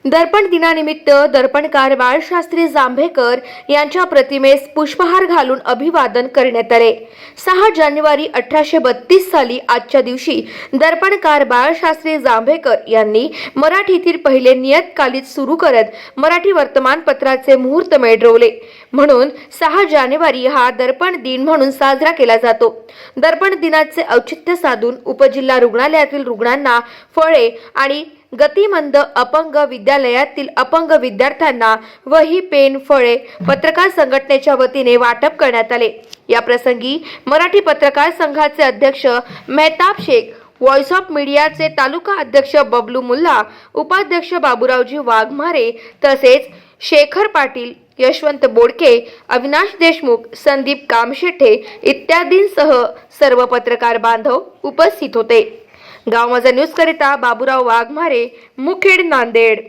दर्पण दिनानिमित्त दर्पणकार बाळशास्त्री जांभेकर यांच्या प्रतिमेस पुष्पहार घालून अभिवादन करण्यात आले। 6 जानेवारी 1832 साली आजच्या दिवशी दर्पणकार बाळशास्त्री जांभेकर यांनी मराठीतील पहिले नियतकालिक सुरू करत मराठी वर्तमानपत्राचे मुहूर्त मेढवले। म्हणून 6 जानेवारी हा दर्पण दिन म्हणून साजरा केला जातो। दर्पण दिनाचे औचित्य साधून उपजिल्हा रुग्णालयातील रुग्णांना फळे आणि गतिमंद अपंग विद्यालयातील अपंग विद्यार्थ्यांना वही, पेन, फळे पत्रकार संघटनेच्या वतीने वाटप करण्यात आले। या प्रसंगी मराठी पत्रकार संघाचे अध्यक्ष मेहताब शेख, व्हॉइस ऑफ मीडियाचे तालुका अध्यक्ष बबलू मुल्ला, उपाध्यक्ष बाबूरावजी वाघमारे तसेच शेखर पाटील, यशवंत बोडके, अविनाश देशमुख, संदीप कामशेठे इत्यादींसह सर्व पत्रकार बांधव उपस्थित होते। गाव माझा न्यूज करिता बाबूराव वाघमारे, मुखेड, नांदेड।